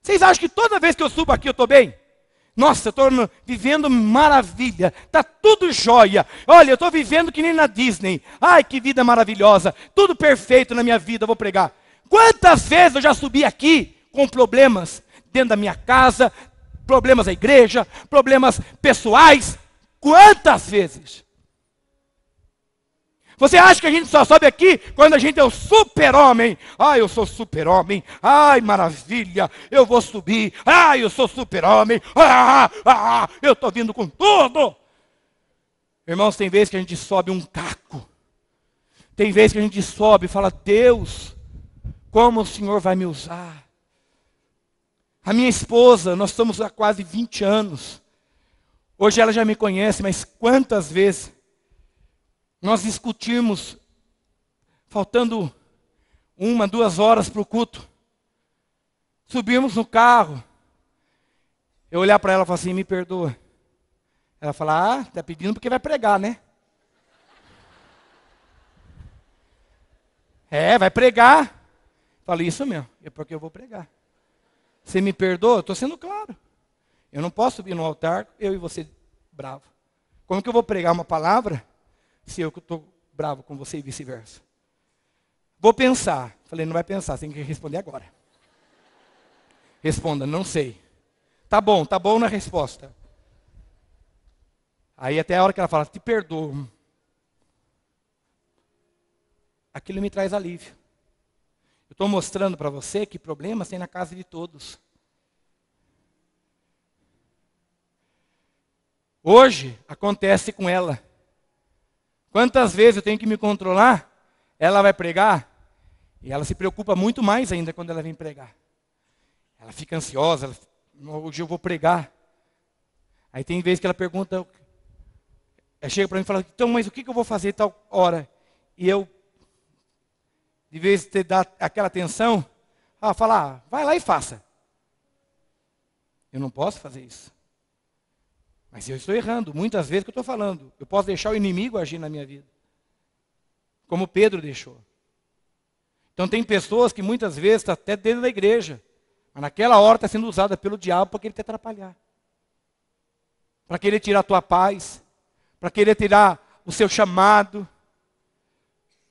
Vocês acham que toda vez que eu subo aqui eu estou bem? Nossa, eu estou vivendo maravilha, está tudo jóia. Olha, eu estou vivendo que nem na Disney. Ai, que vida maravilhosa, tudo perfeito na minha vida, eu vou pregar. Quantas vezes eu já subi aqui com problemas dentro da minha casa, problemas da igreja, problemas pessoais? Quantas vezes? Você acha que a gente só sobe aqui quando a gente é o super-homem? Ah, eu sou super-homem. Ai, maravilha, eu vou subir. Ah, eu sou super-homem. Eu estou vindo com tudo. Irmãos, tem vezes que a gente sobe um caco. Tem vezes que a gente sobe e fala, Deus, como o Senhor vai me usar? A minha esposa, nós estamos há quase 20 anos. Hoje ela já me conhece, mas quantas vezes nós discutimos, faltando 1, 2 horas para o culto. Subimos no carro. Eu olhar para ela e falar assim, me perdoa. Ela fala, está pedindo porque vai pregar, né? Vai pregar. Falei, isso mesmo, é porque eu vou pregar. Você me perdoa? Eu estou sendo claro. Eu não posso subir no altar, eu e você bravo. Como que eu vou pregar uma palavra se eu estou bravo com você e vice-versa? Vou pensar. Falei, não vai pensar, você tem que responder agora. Responda, não sei. Tá bom na resposta. Aí até a hora que ela fala, te perdoo. Aquilo me traz alívio. Eu estou mostrando para você que problemas tem na casa de todos. Hoje acontece com ela. Quantas vezes eu tenho que me controlar? Ela vai pregar e ela se preocupa muito mais ainda quando ela vem pregar. Ela fica ansiosa, hoje eu vou pregar. Aí tem vezes que ela pergunta, Aí chega para mim e fala, então, mas o que eu vou fazer tal hora? E eu, de vez de ter dado aquela atenção, falar, vai lá e faça. Eu não posso fazer isso. Mas eu estou errando, muitas vezes que eu estou falando. Eu posso deixar o inimigo agir na minha vida. Como Pedro deixou. Então tem pessoas que muitas vezes estão até dentro da igreja. Mas naquela hora está sendo usada pelo diabo para querer te atrapalhar. Para querer tirar a tua paz. Para querer tirar o seu chamado.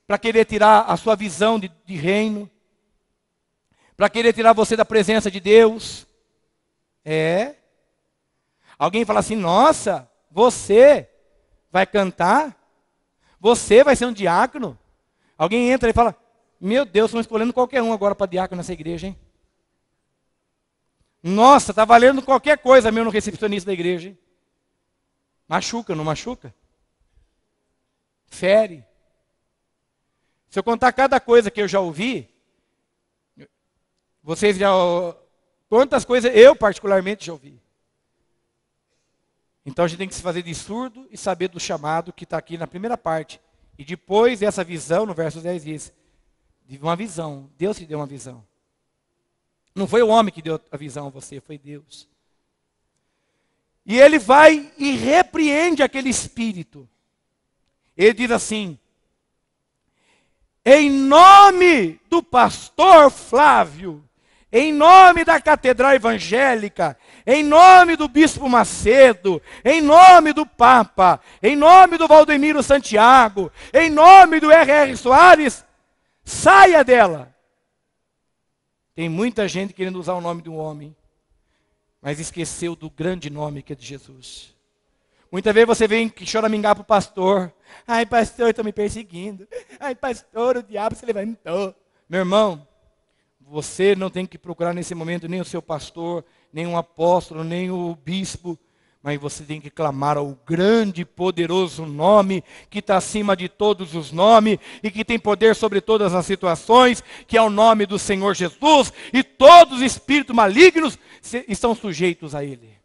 Para querer tirar a sua visão de reino. Para querer tirar você da presença de Deus. Alguém fala assim, nossa, você vai cantar? Você vai ser um diácono? Alguém entra e fala, meu Deus, estão escolhendo qualquer um agora para diácono nessa igreja, hein? Nossa, está valendo qualquer coisa mesmo no recepcionista da igreja, hein? Machuca, não machuca? Fere. Se eu contar cada coisa que eu já ouvi, vocês já... Quantas coisas eu particularmente já ouvi. Então a gente tem que se fazer de surdo e saber do chamado que está aqui na primeira parte. E depois dessa visão, no verso 10 diz, de uma visão, Deus te deu uma visão. Não foi o homem que deu a visão a você, foi Deus. E ele vai e repreende aquele espírito. Ele diz assim, em nome do pastor Flávio, em nome da Catedral Evangélica, em nome do Bispo Macedo, em nome do Papa, em nome do Valdemiro Santiago, em nome do R.R. Soares, saia dela. Tem muita gente querendo usar o nome de um homem, mas esqueceu do grande nome que é de Jesus. Muitas vezes você vem choramingar para o pastor. Ai, pastor, estão me perseguindo. Ai, pastor, o diabo se levantou. Meu irmão, você não tem que procurar nesse momento nem o seu pastor, nem um apóstolo, nem o bispo, mas você tem que clamar ao grande e poderoso nome que está acima de todos os nomes e que tem poder sobre todas as situações, que é o nome do Senhor Jesus, e todos os espíritos malignos estão sujeitos a Ele.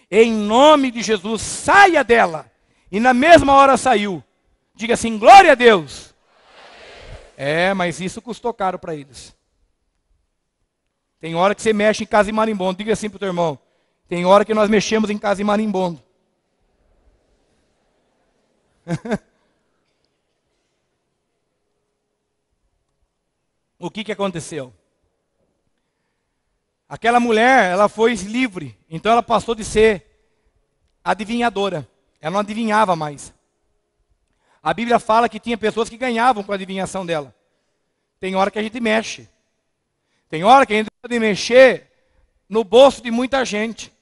Em nome de Jesus, saia dela. E na mesma hora saiu. Diga assim, glória a Deus. Mas isso custou caro para eles. Tem hora que você mexe em casa em marimbondo. Diga assim para o teu irmão. Tem hora que nós mexemos em casa em marimbondo. O que aconteceu? Aquela mulher, ela foi livre. Então ela passou de ser adivinhadora. Ela não adivinhava mais. A Bíblia fala que tinha pessoas que ganhavam com a adivinhação dela. Tem hora que a gente mexe. Tem hora que a gente pode mexer no bolso de muita gente.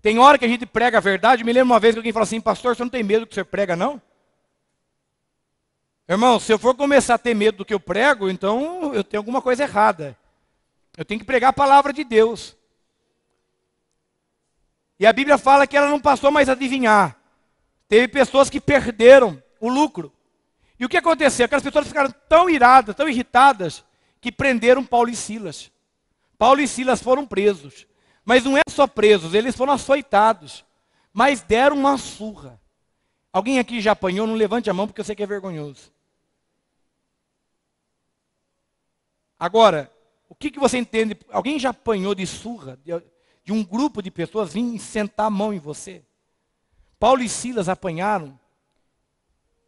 Tem hora que a gente prega a verdade. Me lembro uma vez que alguém falou assim, pastor, você não tem medo do que você prega, não? Irmão, se eu for começar a ter medo do que eu prego, então eu tenho alguma coisa errada. Eu tenho que pregar a palavra de Deus. E a Bíblia fala que ela não passou mais a adivinhar. Teve pessoas que perderam o lucro. E o que aconteceu? Aquelas pessoas ficaram tão iradas, tão irritadas, que prenderam Paulo e Silas. Paulo e Silas foram presos. Mas não é só presos, eles foram açoitados. Mas deram uma surra. Alguém aqui já apanhou? Não levante a mão porque eu sei que é vergonhoso. Agora, o que você entende? Alguém já apanhou de surra? De um grupo de pessoas vir sentar a mão em você? Paulo e Silas apanharam.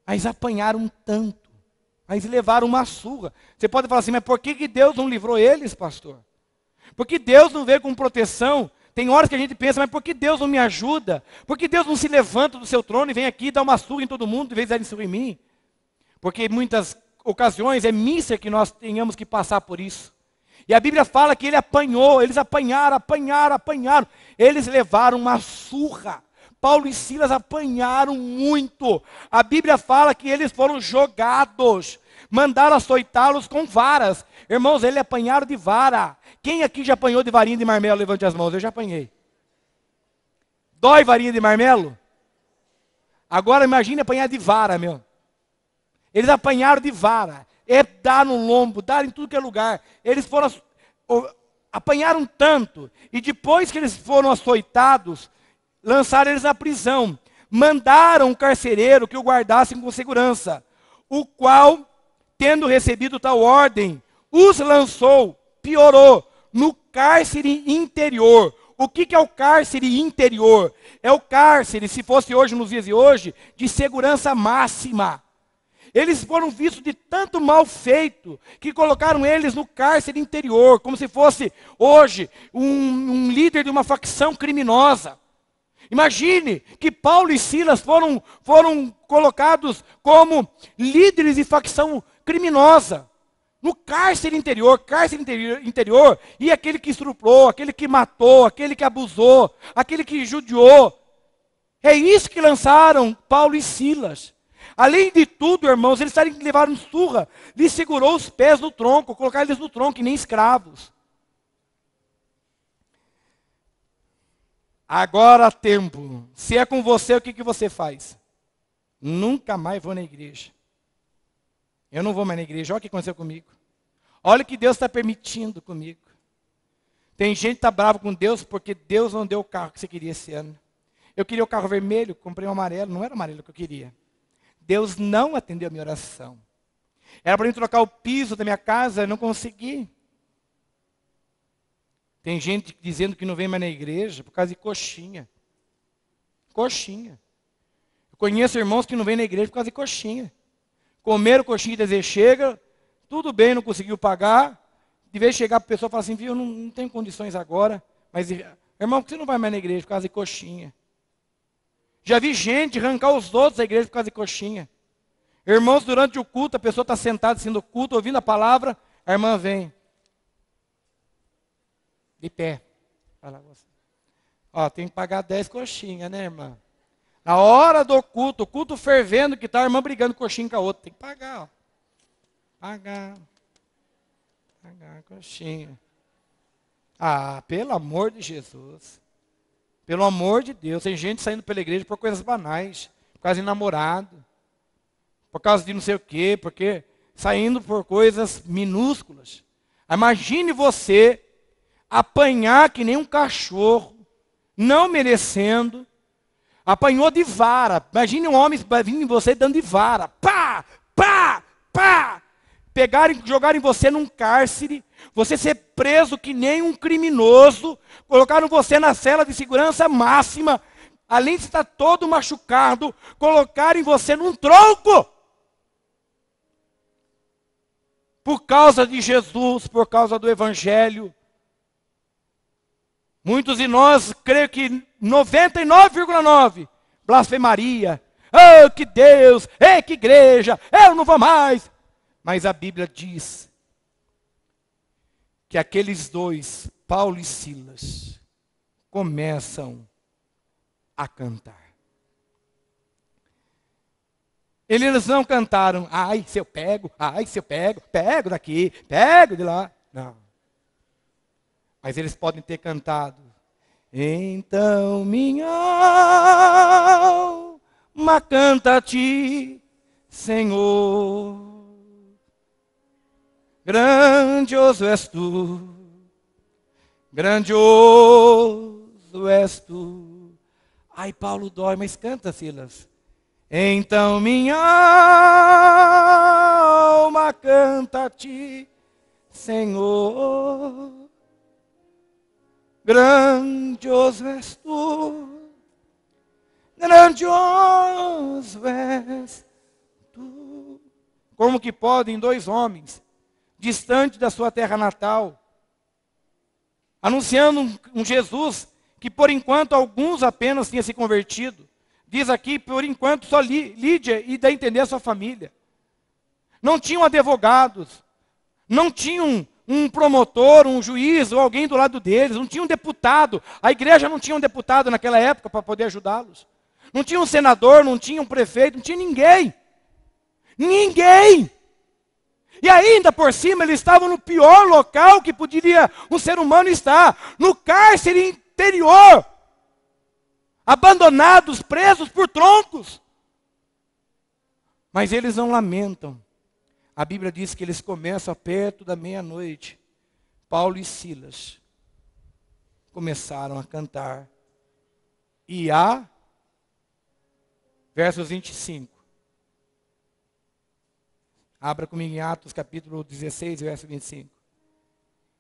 Mas apanharam tanto. Mas levaram uma surra. Você pode falar assim, mas por que Deus não livrou eles, pastor? Por que Deus não veio com proteção? Tem horas que a gente pensa, mas por que Deus não me ajuda? Por que Deus não se levanta do seu trono e vem aqui e dá uma surra em todo mundo, em vez de dar surra em mim? Porque em muitas ocasiões é mísera que nós tenhamos que passar por isso. E a Bíblia fala que ele apanhou, eles apanharam. Eles levaram uma surra. Paulo e Silas apanharam muito. A Bíblia fala que eles foram jogados. Mandaram açoitá-los com varas. Irmãos, eles apanharam de vara. Quem aqui já apanhou de varinha de marmelo? Levante as mãos, eu já apanhei. Dói varinha de marmelo? Agora imagine apanhar de vara, meu. Eles apanharam de vara. Dar no lombo, dar em tudo que é lugar. Eles foram, apanharam tanto. E depois que eles foram açoitados, lançaram eles na prisão. mandaram um carcereiro que o guardasse com segurança, o qual, tendo recebido tal ordem, os lançou, piorou, no cárcere interior. O que é o cárcere interior? É o cárcere, se fosse hoje, nos dias de hoje, de segurança máxima. Eles foram vistos de tanto mal feito, que colocaram eles no cárcere interior, como se fosse hoje um líder de uma facção criminosa. Imagine que Paulo e Silas foram colocados como líderes de facção criminosa. No cárcere interior, e aquele que estuprou, aquele que matou, aquele que abusou, aquele que judiou. É isso que lançaram Paulo e Silas. Além de tudo, irmãos, eles levaram surra, lhes segurou os pés no tronco, colocaram eles no tronco, que nem escravos. Agora há tempo. Se é com você, o que você faz? Nunca mais vou na igreja. Eu não vou mais na igreja. Olha o que aconteceu comigo. Olha o que Deus está permitindo comigo. Tem gente que está bravo com Deus porque Deus não deu o carro que você queria esse ano. Eu queria o carro vermelho, comprei um amarelo, não era o amarelo que eu queria. Deus não atendeu a minha oração. Era para mim trocar o piso da minha casa, eu não consegui. Tem gente dizendo que não vem mais na igreja por causa de coxinha. Coxinha. Eu conheço irmãos que não vêm na igreja por causa de coxinha. Comeram coxinha e dizer, chega, tudo bem, não conseguiu pagar. De vez de chegar para a pessoa e falar assim, viu, eu não tenho condições agora. Mas, irmão, por que você não vai mais na igreja por causa de coxinha? Já vi gente arrancar os outros da igreja por causa de coxinha. Irmãos, durante o culto, a pessoa está sentada sendo culto, ouvindo a palavra, a irmã vem. De pé. Fala você. Ó, tem que pagar 10 coxinhas, né, irmã? Na hora do culto, o culto fervendo, que está a irmã brigando coxinha com a outra. Tem que pagar, ó. Pagar coxinha. Ah, pelo amor de Jesus. Pelo amor de Deus, tem gente saindo pela igreja por coisas banais, por causa de namorado, por causa de não sei o quê, porque saindo por coisas minúsculas. Imagine você apanhar que nem um cachorro, não merecendo, apanhou de vara. Imagine um homem vindo em você dando de vara. Pá, pá, pá. Pegarem, jogarem você num cárcere, você ser preso que nem um criminoso, colocaram você na cela de segurança máxima, além de estar todo machucado, colocarem você num tronco. Por causa de Jesus, por causa do Evangelho. Muitos de nós, creio que 99,9, blasfemaria. Oh, que Deus, que igreja, eu não vou mais. Mas a Bíblia diz que aqueles dois, Paulo e Silas, começam a cantar. Eles não cantaram, ai, se eu pego, pego daqui, pego de lá. Não. Mas eles podem ter cantado, então minha alma canta a ti, Senhor. Grandioso és tu, grandioso és tu. Ai, Paulo dói, mas canta, Silas. Então minha alma canta a ti, Senhor. Grandioso és tu, grandioso és tu. Como que podem dois homens distante da sua terra natal, anunciando um Jesus que por enquanto alguns apenas tinham se convertido. Diz aqui, por enquanto só Lídia e dá a entender a sua família. Não tinham advogados, não tinham um promotor, um juiz ou alguém do lado deles, não tinha um deputado. A igreja não tinha um deputado naquela época para poder ajudá-los. Não tinha um senador, não tinha um prefeito, não tinha ninguém. Ninguém! E ainda por cima eles estavam no pior local que poderia um ser humano estar, no cárcere interior, abandonados, presos por troncos. Mas eles não lamentam. A Bíblia diz que eles começam perto da meia-noite. Paulo e Silas começaram a cantar e a versos 25. Abra comigo em Atos capítulo 16, verso 25.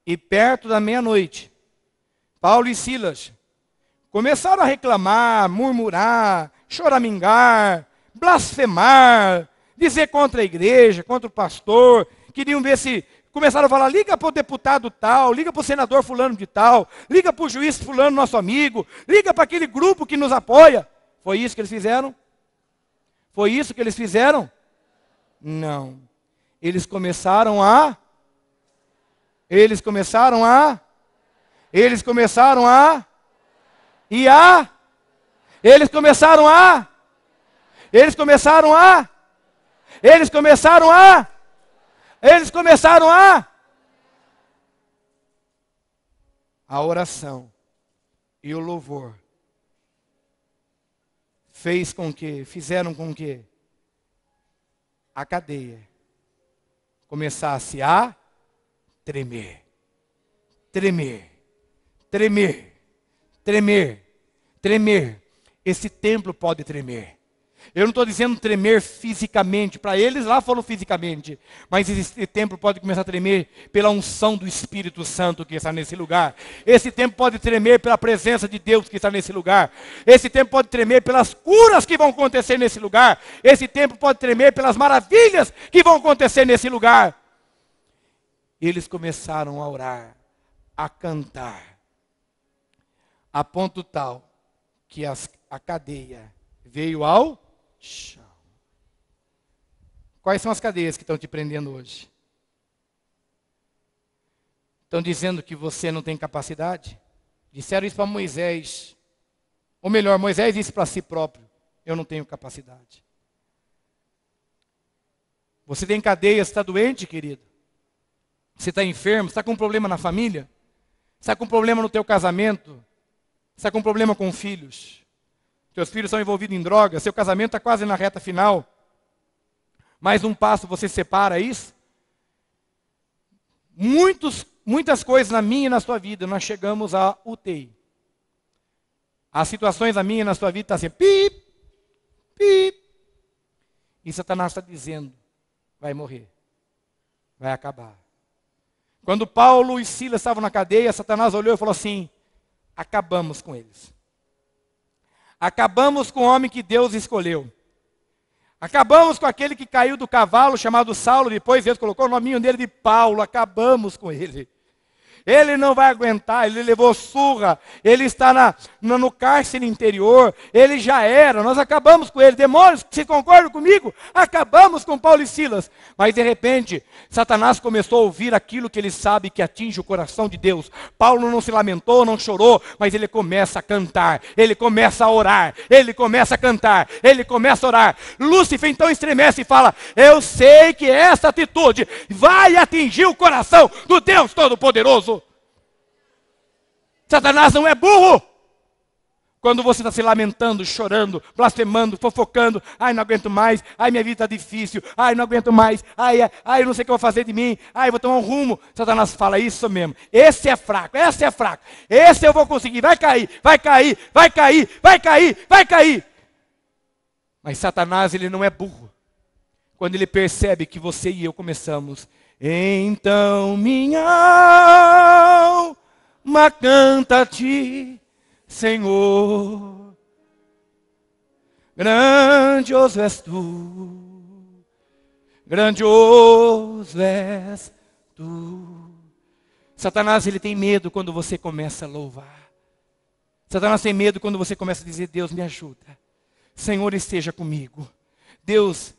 E perto da meia-noite, Paulo e Silas começaram a reclamar, murmurar, choramingar, blasfemar, dizer contra a igreja, contra o pastor. Queriam ver se... Começaram a falar, liga para o deputado tal, liga para o senador fulano de tal, liga para o juiz fulano, nosso amigo, liga para aquele grupo que nos apoia. Foi isso que eles fizeram? Foi isso que eles fizeram? Não. Eles começaram a... Eles começaram a... Eles começaram a... E a... Eles começaram a... Eles começaram a... Eles começaram a... Eles começaram a oração e o louvor fizeram com que a cadeia começasse a tremer, tremer, tremer, tremer, tremer. Esse templo pode tremer. Eu não estou dizendo tremer fisicamente, para eles lá foram fisicamente, mas esse templo pode começar a tremer pela unção do Espírito Santo que está nesse lugar. Esse templo pode tremer pela presença de Deus que está nesse lugar. Esse templo pode tremer pelas curas que vão acontecer nesse lugar. Esse templo pode tremer pelas maravilhas que vão acontecer nesse lugar. Eles começaram a orar, a cantar, a ponto tal que a cadeia veio ao chão. Quais são as cadeias que estão te prendendo hoje? Estão dizendo que você não tem capacidade? Disseram isso para Moisés. Ou melhor, Moisés disse para si próprio, eu não tenho capacidade. Você tem cadeia, você está doente, querido? Você está enfermo? Você está com um problema na família? Você está com um problema no teu casamento? Você está com um problema com filhos? Teus filhos são envolvidos em drogas, seu casamento está quase na reta final. Mais um passo, você separa isso. Muitas coisas na minha e na sua vida, nós chegamos à UTI. As situações na minha e na sua vida estão assim, pip, pip. E Satanás está dizendo, vai morrer, vai acabar. Quando Paulo e Silas estavam na cadeia, Satanás olhou e falou assim, acabamos com eles. Acabamos com o homem que Deus escolheu. Acabamos com aquele que caiu do cavalo, chamado Saulo. Depois Deus colocou o nominho dele de Paulo. Acabamos com ele. Ele não vai aguentar, ele levou surra, ele está no cárcere interior, ele já era, nós acabamos com ele. Demônios, se concordam comigo? Acabamos com Paulo e Silas. Mas de repente, Satanás começou a ouvir aquilo que ele sabe que atinge o coração de Deus. Paulo não se lamentou, não chorou, mas ele começa a cantar, ele começa a orar, ele começa a cantar, ele começa a orar. Lúcifer então estremece e fala, eu sei que essa atitude vai atingir o coração do Deus Todo-Poderoso. Satanás não é burro. Quando você está se lamentando, chorando, blasfemando, fofocando, ai não aguento mais, ai minha vida está difícil, ai não aguento mais, ai eu não sei o que eu vou fazer de mim, ai vou tomar um rumo. Satanás fala isso mesmo, esse é fraco, esse eu vou conseguir, vai cair, vai cair, vai cair, vai cair, vai cair. Mas Satanás ele não é burro. Quando ele percebe que você e eu começamos, então minha alma canta-te, Senhor, grandioso és tu, grandioso és tu. Satanás ele tem medo quando você começa a louvar. Satanás tem medo quando você começa a dizer, Deus me ajuda, Senhor esteja comigo. Deus,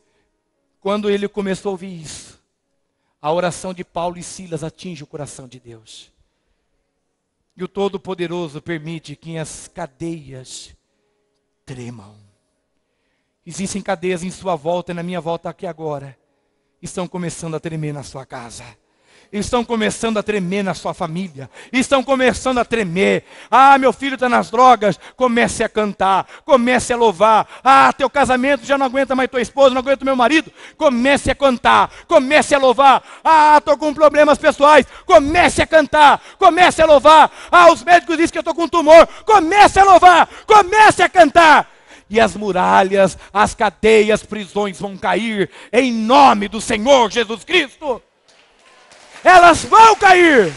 quando ele começou a ouvir isso, a oração de Paulo e Silas atinge o coração de Deus. E o Todo-Poderoso permite que as cadeias tremam. Existem cadeias em sua volta e na minha volta aqui agora. Estão começando a tremer na sua casa. Estão começando a tremer na sua família. Estão começando a tremer. Ah, meu filho está nas drogas. Comece a cantar. Comece a louvar. Ah, teu casamento já não aguenta mais tua esposa, não aguenta meu marido. Comece a cantar. Comece a louvar. Ah, estou com problemas pessoais. Comece a cantar. Comece a louvar. Ah, os médicos dizem que eu estou com tumor. Comece a louvar. Comece a cantar. e as muralhas, as cadeias, prisões vão cair em nome do Senhor Jesus Cristo. Elas vão cair.